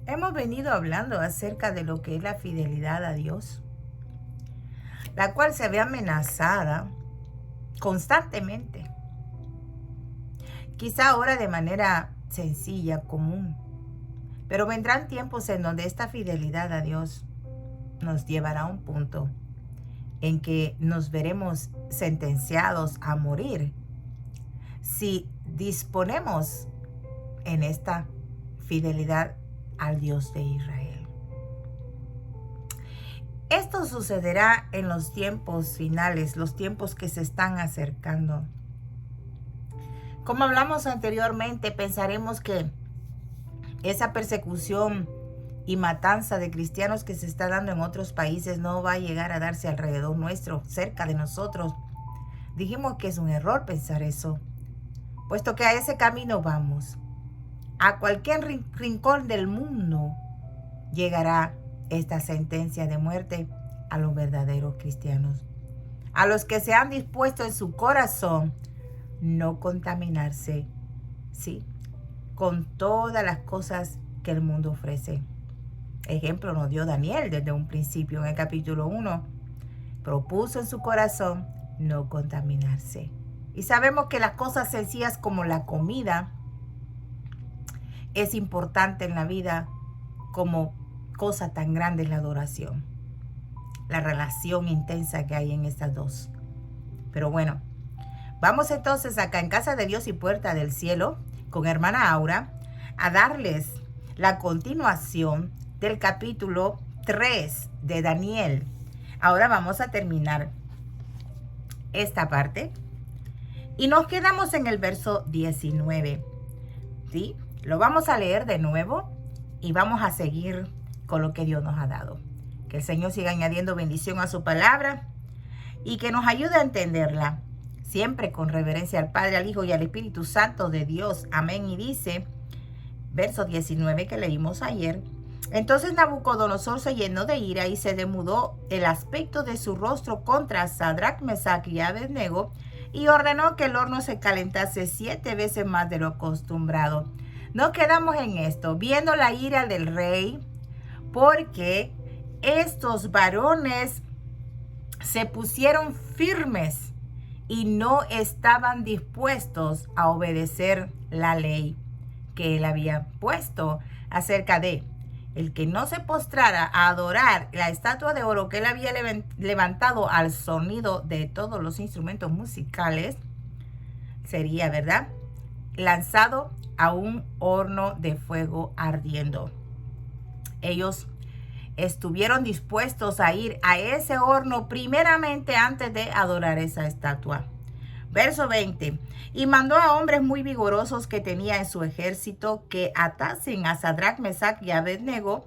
Hemos venido hablando acerca de lo que es la fidelidad a Dios, la cual se ve amenazada constantemente. Quizá ahora de manera sencilla, común, pero vendrán tiempos en donde esta fidelidad a Dios nos llevará a un punto en que nos veremos sentenciados a morir si disponemos en esta fidelidad al Dios de Israel. Esto sucederá en los tiempos finales, los tiempos que se están acercando. Como hablamos anteriormente, pensaremos que esa persecución y matanza de cristianos que se está dando en otros países no va a llegar a darse alrededor nuestro, cerca de nosotros. Dijimos que es un error pensar eso, puesto que a ese camino vamos. A cualquier rincón del mundo llegará esta sentencia de muerte a los verdaderos cristianos, a los que se han dispuesto en su corazón no contaminarse, sí, con todas las cosas que el mundo ofrece. Ejemplo nos dio Daniel desde un principio en el capítulo 1. Propuso en su corazón no contaminarse. Y sabemos que las cosas sencillas como la comida es importante en la vida, como cosa tan grande es la adoración, la relación intensa que hay en estas dos. Pero bueno, vamos entonces acá en Casa de Dios y Puerta del Cielo con hermana Aura a darles la continuación del capítulo 3 de Daniel. Ahora vamos a terminar esta parte y nos quedamos en el verso 19. ¿Sí? Lo vamos a leer de nuevo y vamos a seguir con lo que Dios nos ha dado. Que el Señor siga añadiendo bendición a su palabra y que nos ayude a entenderla, siempre con reverencia al Padre, al Hijo y al Espíritu Santo de Dios. Amén. Y dice, verso 19 que leímos ayer: entonces Nabucodonosor se llenó de ira y se demudó el aspecto de su rostro contra Sadrach, Mesach y Abednego, y ordenó que el horno se calentase 7 veces más de lo acostumbrado. No quedamos en esto, viendo la ira del rey, porque estos varones se pusieron firmes y no estaban dispuestos a obedecer la ley que él había puesto acerca de el que no se postrara a adorar la estatua de oro que él había levantado al sonido de todos los instrumentos musicales, sería, ¿verdad?, lanzado a un horno de fuego ardiendo. Ellos estuvieron dispuestos a ir a ese horno primeramente antes de adorar esa estatua. Verso 20. Y mandó a hombres muy vigorosos que tenía en su ejército que atasen a Sadrach, Mesach y Abednego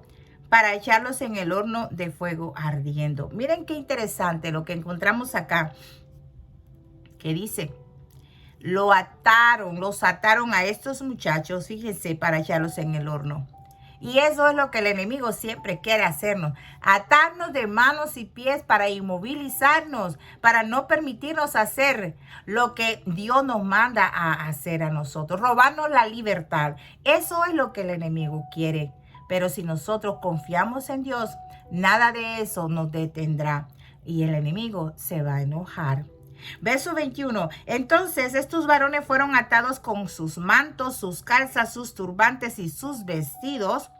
para echarlos en el horno de fuego ardiendo. Miren qué interesante lo que encontramos acá, que dice: los ataron a estos muchachos, fíjense, para echarlos en el horno. Y eso es lo que el enemigo siempre quiere hacernos: atarnos de manos y pies para inmovilizarnos, para no permitirnos hacer lo que Dios nos manda a hacer a nosotros, robarnos la libertad. Eso es lo que el enemigo quiere. Pero si nosotros confiamos en Dios, nada de eso nos detendrá y el enemigo se va a enojar. Verso 21. Entonces estos varones fueron atados con sus mantos, sus calzas, sus turbantes y sus vestidos,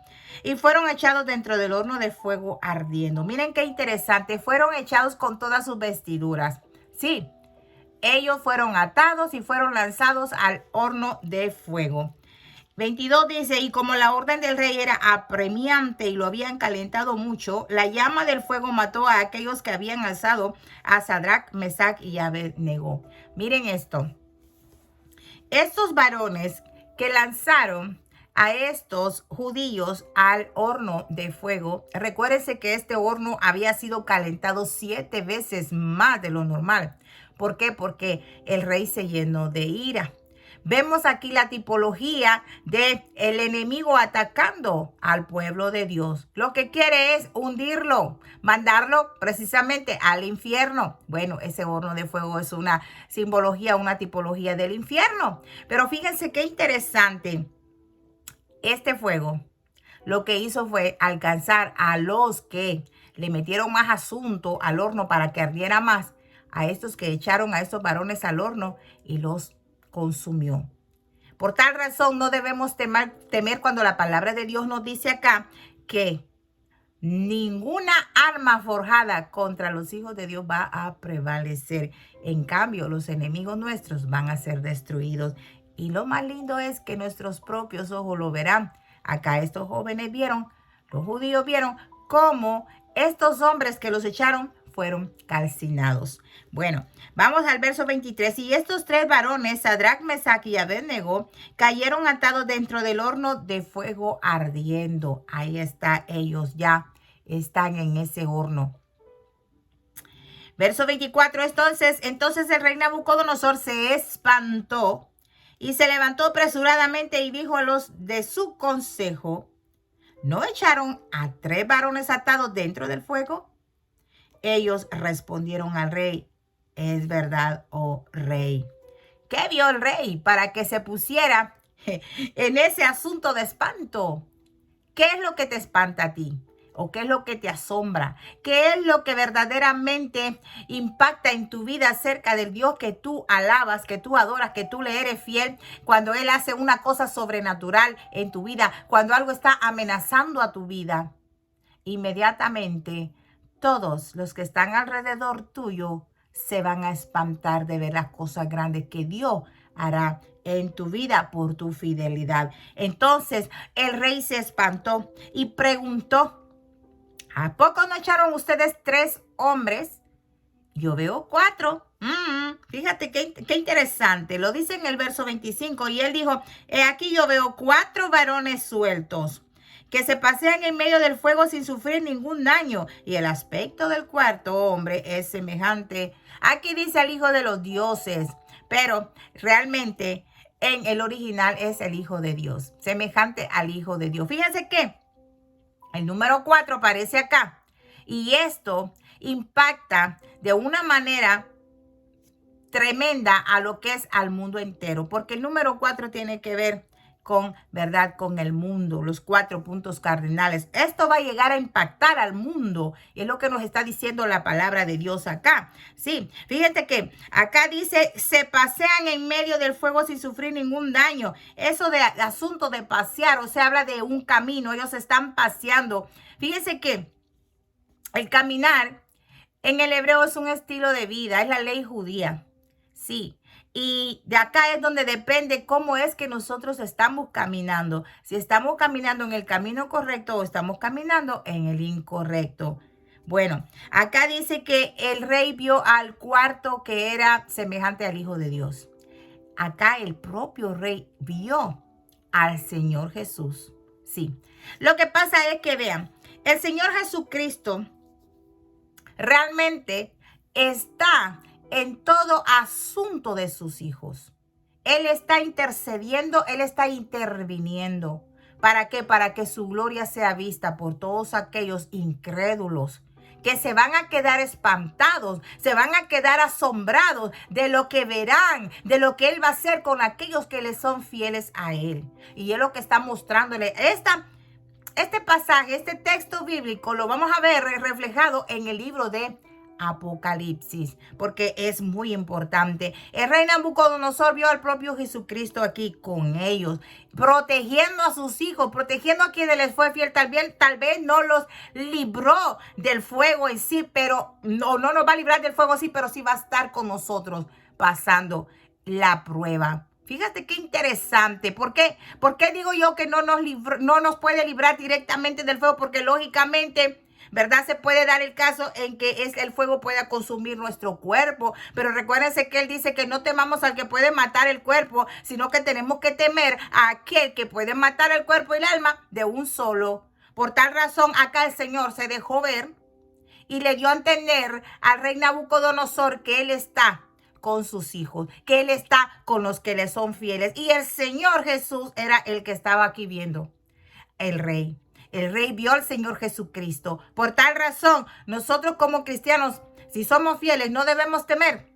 y fueron echados dentro del horno de fuego ardiendo. Miren qué interesante. Fueron echados con todas sus vestiduras. Sí, ellos fueron atados y fueron lanzados al horno de fuego. 22 dice: y como la orden del rey era apremiante y lo habían calentado mucho, la llama del fuego mató a aquellos que habían alzado a Sadrach, Mesach y Abednego. Miren esto. Estos varones que lanzaron a estos judíos al horno de fuego, recuérdense que este horno había sido calentado 7 veces más de lo normal. ¿Por qué? Porque el rey se llenó de ira. Vemos aquí la tipología del enemigo atacando al pueblo de Dios. Lo que quiere es hundirlo, mandarlo precisamente al infierno. Bueno, ese horno de fuego es una simbología, una tipología del infierno. Pero fíjense qué interesante. Este fuego lo que hizo fue alcanzar a los que le metieron más asunto al horno para que ardiera más, a estos que echaron a estos varones al horno y los consumió. Por tal razón no debemos temer cuando la palabra de Dios nos dice acá que ninguna arma forjada contra los hijos de Dios va a prevalecer. En cambio, los enemigos nuestros van a ser destruidos. Y lo más lindo es que nuestros propios ojos lo verán. Acá estos jóvenes vieron, los judíos vieron cómo estos hombres que los echaron fueron calcinados. Bueno, vamos al verso 23. Y estos tres varones, Sadrach, Mesach y Abednego, cayeron atados dentro del horno de fuego ardiendo. Ahí está, ellos ya están en ese horno. Verso 24. Entonces el rey Nabucodonosor se espantó y se levantó apresuradamente y dijo a los de su consejo: ¿no echaron a tres varones atados dentro del fuego? Ellos respondieron al rey: es verdad, oh rey. ¿Qué vio el rey para que se pusiera en ese asunto de espanto? ¿Qué es lo que te espanta a ti? ¿O qué es lo que te asombra? ¿Qué es lo que verdaderamente impacta en tu vida acerca del Dios que tú alabas, que tú adoras, que tú le eres fiel? Cuando Él hace una cosa sobrenatural en tu vida, cuando algo está amenazando a tu vida, inmediatamente todos los que están alrededor tuyo se van a espantar de ver las cosas grandes que Dios hará en tu vida por tu fidelidad. Entonces el rey se espantó y preguntó: ¿a poco no echaron ustedes tres hombres? Yo veo cuatro. Fíjate qué interesante. Lo dice en el verso 25. Y él dijo: he aquí yo veo cuatro varones sueltos que se pasean en medio del fuego sin sufrir ningún daño. Y el aspecto del cuarto hombre es semejante. Aquí dice al Hijo de los dioses, pero realmente en el original es el Hijo de Dios, semejante al Hijo de Dios. Fíjense que el número 4 aparece acá. Y esto impacta de una manera tremenda a lo que es al mundo entero. Porque el número 4 tiene que ver con, ¿verdad?, con el mundo, los 4 puntos cardinales. Esto va a llegar a impactar al mundo. Y es lo que nos está diciendo la palabra de Dios acá. Sí, fíjate que acá dice: se pasean en medio del fuego sin sufrir ningún daño. Eso de asunto de pasear, o sea, habla de un camino. Ellos están paseando. Fíjense que el caminar en el hebreo es un estilo de vida, es la ley judía. Sí. Y de acá es donde depende cómo es que nosotros estamos caminando. Si estamos caminando en el camino correcto o estamos caminando en el incorrecto. Bueno, acá dice que el rey vio al cuarto que era semejante al Hijo de Dios. Acá el propio rey vio al Señor Jesús. Sí. Lo que pasa es que vean, el Señor Jesucristo realmente está en todo asunto de sus hijos. Él está intercediendo, Él está interviniendo. ¿Para qué? Para que su gloria sea vista por todos aquellos incrédulos que se van a quedar espantados, se van a quedar asombrados de lo que verán, de lo que Él va a hacer con aquellos que le son fieles a Él. Y es lo que está mostrándole. Este pasaje, este texto bíblico, lo vamos a ver reflejado en el libro de Apocalipsis, porque es muy importante. El rey Nabucodonosor vio al propio Jesucristo aquí con ellos, protegiendo a sus hijos, protegiendo a quienes les fue fiel. Tal vez no los libró del fuego en sí, pero no nos va a librar del fuego sí, pero sí va a estar con nosotros pasando la prueba. Fíjate qué interesante. ¿Por qué? ¿Por qué digo yo que no nos puede librar directamente del fuego? Porque lógicamente, ¿verdad? Se puede dar el caso en que el fuego pueda consumir nuestro cuerpo. Pero recuérdense que Él dice que no temamos al que puede matar el cuerpo, sino que tenemos que temer a aquel que puede matar el cuerpo y el alma de un solo. Por tal razón, acá el Señor se dejó ver y le dio a entender al rey Nabucodonosor que Él está con sus hijos, que Él está con los que le son fieles. Y el Señor Jesús era el que estaba aquí viendo el rey. El rey vio al Señor Jesucristo. Por tal razón, nosotros como cristianos, si somos fieles, no debemos temer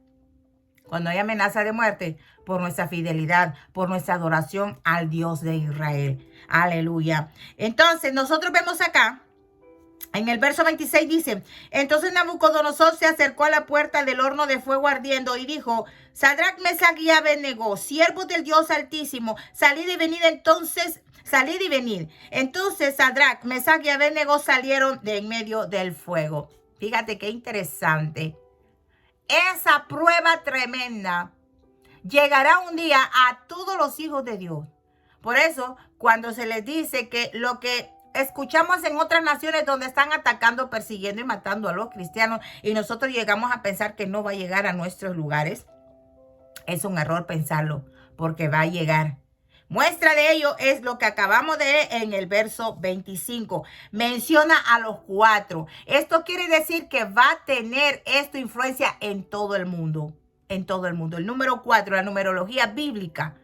cuando hay amenaza de muerte, por nuestra fidelidad, por nuestra adoración al Dios de Israel. Aleluya. Entonces, nosotros vemos acá, en el verso 26 dice, entonces Nabucodonosor se acercó a la puerta del horno de fuego ardiendo y dijo, Sadrach, Mesach y Abednego, siervos del Dios Altísimo, salid y venid. Entonces Sadrach, Mesach y Abednego salieron de en medio del fuego. Fíjate qué interesante. Esa prueba tremenda llegará un día a todos los hijos de Dios. Por eso, cuando se les dice que lo que escuchamos en otras naciones donde están atacando, persiguiendo y matando a los cristianos, y nosotros llegamos a pensar que no va a llegar a nuestros lugares, es un error pensarlo, porque va a llegar. Muestra de ello es lo que acabamos de leer en el verso 25. Menciona a los 4. Esto quiere decir que va a tener esto influencia en todo el mundo. En todo el mundo. El número 4, la numerología bíblica,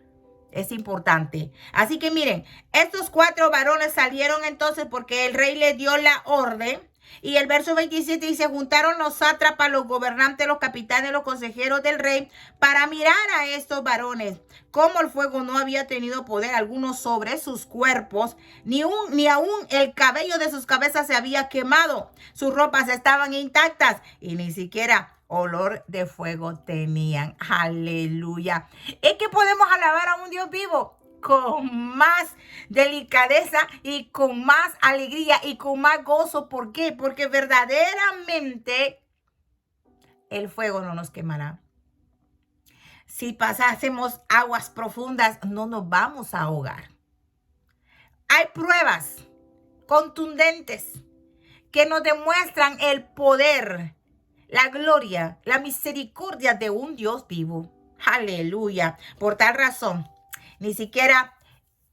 es importante. Así que miren, estos 4 varones salieron entonces porque el rey les dio la orden. Y el verso 27 dice, juntaron los sátrapas, los gobernantes, los capitanes, los consejeros del rey para mirar a estos varones. Como el fuego no había tenido poder alguno sobre sus cuerpos, ni aún el cabello de sus cabezas se había quemado. Sus ropas estaban intactas y ni siquiera olor de fuego tenían. Aleluya. Es que podemos alabar a un Dios vivo con más delicadeza y con más alegría y con más gozo. ¿Por qué? Porque verdaderamente el fuego no nos quemará. Si pasásemos aguas profundas, no nos vamos a ahogar. Hay pruebas contundentes que nos demuestran el poder, la gloria, la misericordia de un Dios vivo. Aleluya. Por tal razón, ni siquiera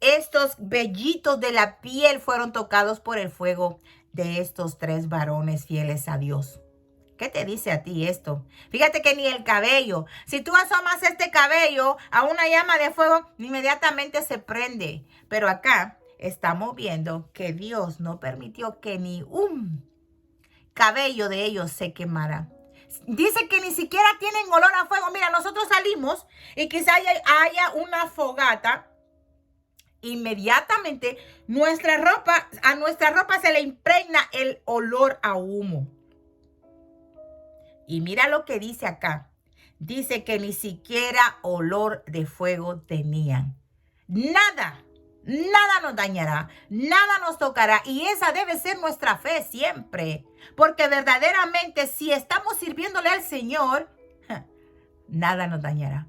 estos vellitos de la piel fueron tocados por el fuego de estos 3 varones fieles a Dios. ¿Qué te dice a ti esto? Fíjate que ni el cabello. Si tú asomas este cabello a una llama de fuego, inmediatamente se prende. Pero acá estamos viendo que Dios no permitió que ni un cabello de ellos se quemara. Dice que ni siquiera tienen olor a fuego. Mira, nosotros salimos y quizá haya una fogata. Inmediatamente a nuestra ropa se le impregna el olor a humo. Y mira lo que dice acá. Dice que ni siquiera olor de fuego tenían. Nada nos dañará, nada nos tocará. Y esa debe ser nuestra fe siempre. Porque verdaderamente si estamos sirviéndole al Señor, nada nos dañará.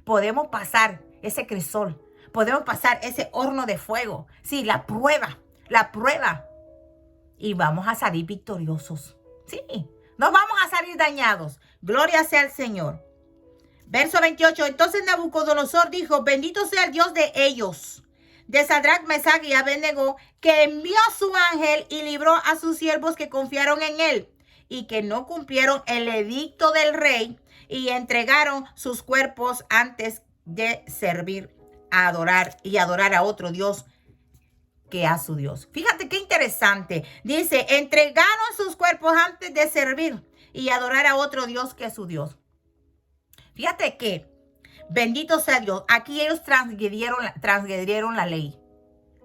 Podemos pasar ese crisol, podemos pasar ese horno de fuego. Sí, la prueba. Y vamos a salir victoriosos. Sí, no vamos a salir dañados. Gloria sea al Señor. Verso 28. Entonces Nabucodonosor dijo, bendito sea el Dios de ellos, de Sadrach, Mesach y Abednego, que envió a su ángel y libró a sus siervos que confiaron en él y que no cumplieron el edicto del rey y entregaron sus cuerpos antes de servir, a adorar a otro Dios que a su Dios. Fíjate qué interesante. Dice, entregaron sus cuerpos antes de servir y adorar a otro Dios que a su Dios. Fíjate que, bendito sea Dios, aquí ellos transgredieron la ley.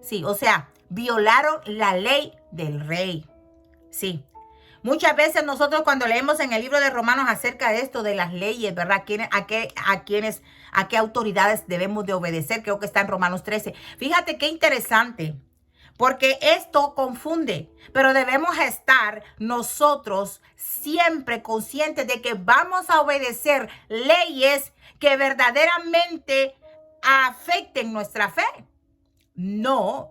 Sí, o sea, violaron la ley del rey. Sí. Muchas veces nosotros cuando leemos en el libro de Romanos acerca de esto, de las leyes, ¿verdad? ¿A qué autoridades debemos de obedecer? Creo que está en Romanos 13. Fíjate qué interesante, porque esto confunde, pero debemos estar nosotros siempre conscientes de que vamos a obedecer leyes que verdaderamente afecten nuestra fe. No.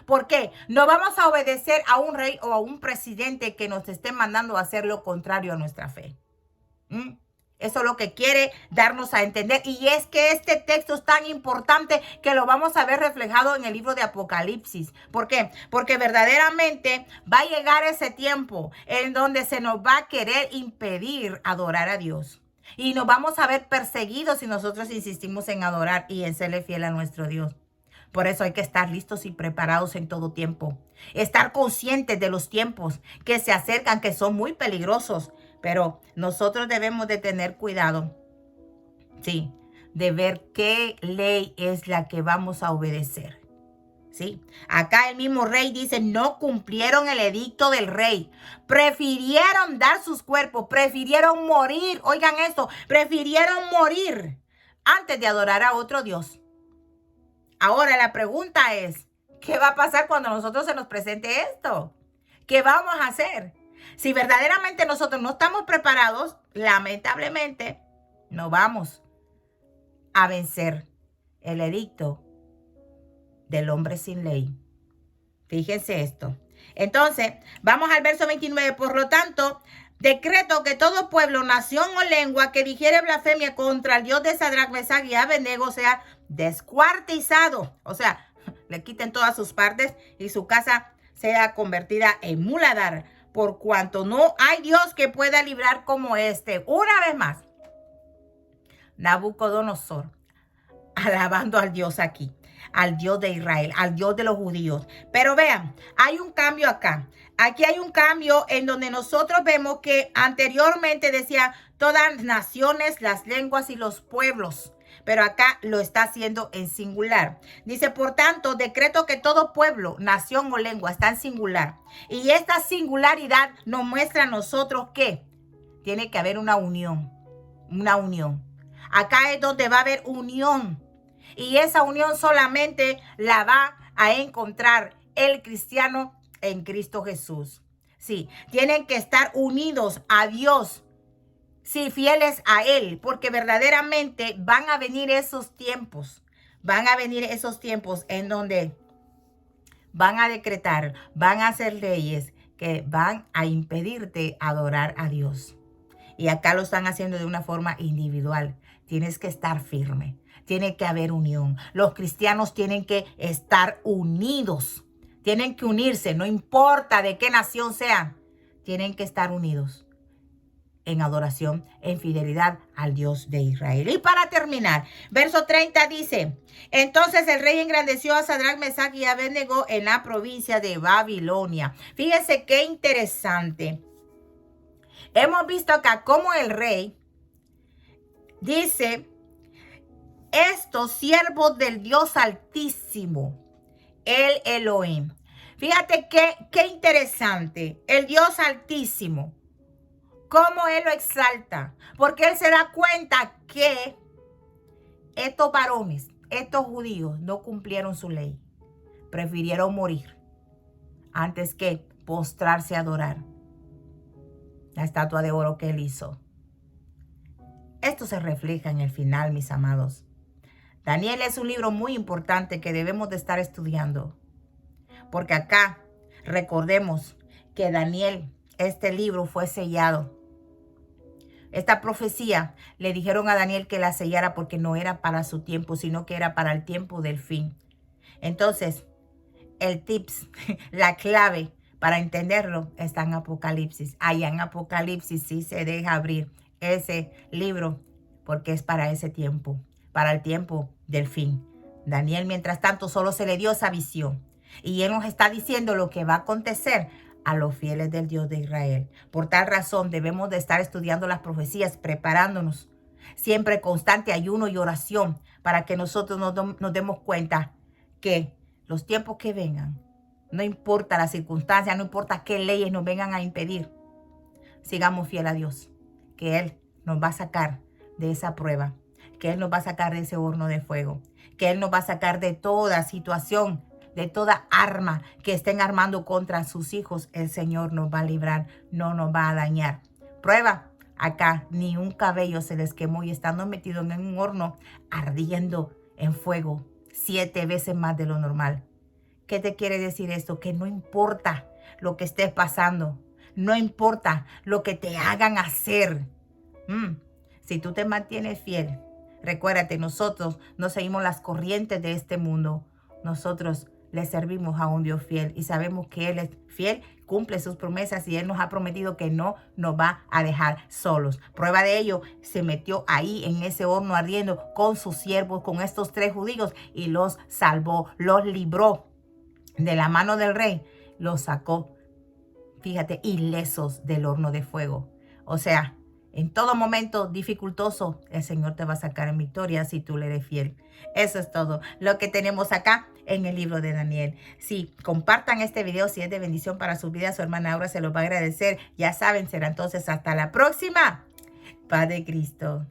¿Por qué? No vamos a obedecer a un rey o a un presidente que nos esté mandando a hacer lo contrario a nuestra fe. Eso es lo que quiere darnos a entender. Y es que este texto es tan importante que lo vamos a ver reflejado en el libro de Apocalipsis. ¿Por qué? Porque verdaderamente va a llegar ese tiempo en donde se nos va a querer impedir adorar a Dios. Y nos vamos a ver perseguidos si nosotros insistimos en adorar y en serle fiel a nuestro Dios. Por eso hay que estar listos y preparados en todo tiempo. Estar conscientes de los tiempos que se acercan, que son muy peligrosos. Pero nosotros debemos de tener cuidado Sí, de ver qué ley es la que vamos a obedecer. ¿Sí? Acá el mismo rey dice, no cumplieron el edicto del rey. Prefirieron dar sus cuerpos, prefirieron morir. Oigan esto, prefirieron morir antes de adorar a otro Dios. Ahora la pregunta es, ¿qué va a pasar cuando a nosotros se nos presente esto? ¿Qué vamos a hacer? Si verdaderamente nosotros no estamos preparados, lamentablemente, no vamos a vencer el edicto del hombre sin ley. Fíjense esto. Entonces, vamos al verso 29. Por lo tanto, decreto que todo pueblo, nación o lengua que dijere blasfemia contra el Dios de Sadrach, Mesach y Abednego sea descuartizado. O sea, le quiten todas sus partes y su casa sea convertida en muladar, por cuanto no hay Dios que pueda librar como este. Una vez más, Nabucodonosor, alabando al Dios aquí, al Dios de Israel, al Dios de los judíos. Pero vean, hay un cambio acá. Aquí hay un cambio en donde nosotros vemos que anteriormente decía todas las naciones, las lenguas y los pueblos. Pero acá lo está haciendo en singular. Dice, por tanto, decreto que todo pueblo, nación o lengua está en singular. Y esta singularidad nos muestra a nosotros que tiene que haber una unión. Una unión. Acá es donde va a haber unión. Y esa unión solamente la va a encontrar el cristiano en Cristo Jesús. Sí, tienen que estar unidos a Dios. Sí, fieles a Él, porque verdaderamente van a venir esos tiempos. Van a venir esos tiempos en donde van a decretar, van a hacer leyes que van a impedirte adorar a Dios. Y acá lo están haciendo de una forma individual. Tienes que estar firme. Tiene que haber unión. Los cristianos tienen que estar unidos. Tienen que unirse, no importa de qué nación sean. Tienen que estar unidos en adoración, en fidelidad al Dios de Israel. Y para terminar, verso 30 dice, entonces el rey engrandeció a Sadrach, Mesach y Abednego en la provincia de Babilonia. Fíjense qué interesante. Hemos visto acá cómo el rey dice, estos siervos del Dios Altísimo, el Elohim. Fíjate qué interesante, el Dios Altísimo, cómo Él lo exalta, porque Él se da cuenta que estos varones, estos judíos no cumplieron su ley, prefirieron morir antes que postrarse a adorar la estatua de oro que Él hizo. Esto se refleja en el final, mis amados. Daniel es un libro muy importante que debemos de estar estudiando. Porque acá, recordemos que Daniel, este libro fue sellado. Esta profecía le dijeron a Daniel que la sellara porque no era para su tiempo, sino que era para el tiempo del fin. Entonces, el tips, la clave para entenderlo está en Apocalipsis. Allá en Apocalipsis sí se deja abrir ese libro porque es para ese tiempo, para el tiempo del fin. Daniel, mientras tanto, solo se le dio esa visión. Y él nos está diciendo lo que va a acontecer a los fieles del Dios de Israel. Por tal razón, debemos de estar estudiando las profecías, preparándonos. Siempre constante ayuno y oración para que nosotros nos demos cuenta que los tiempos que vengan, no importa las circunstancias, no importa qué leyes nos vengan a impedir, sigamos fiel a Dios, que Él nos va a sacar de esa prueba, que Él nos va a sacar de ese horno de fuego, que Él nos va a sacar de toda situación, de toda arma que estén armando contra sus hijos. El Señor nos va a librar, no nos va a dañar. Prueba, acá ni un cabello se les quemó y estando metidos en un horno ardiendo en fuego 7 veces más de lo normal. ¿Qué te quiere decir esto? Que no importa lo que estés pasando, no importa lo que te hagan hacer. Si tú te mantienes fiel, recuérdate, nosotros no seguimos las corrientes de este mundo. Nosotros le servimos a un Dios fiel y sabemos que Él es fiel, cumple sus promesas y Él nos ha prometido que no nos va a dejar solos. Prueba de ello, se metió ahí en ese horno ardiendo con sus siervos, con estos 3 judíos y los salvó, los libró de la mano del rey, los sacó, fíjate, ilesos del horno de fuego. O sea, En todo momento dificultoso, el Señor te va a sacar en victoria si tú le eres fiel. Eso es todo lo que tenemos acá en el libro de Daniel. Sí, compartan este video si es de bendición para su vida. Su hermana Aura se los va a agradecer. Ya saben, será entonces hasta la próxima. Paz de Cristo.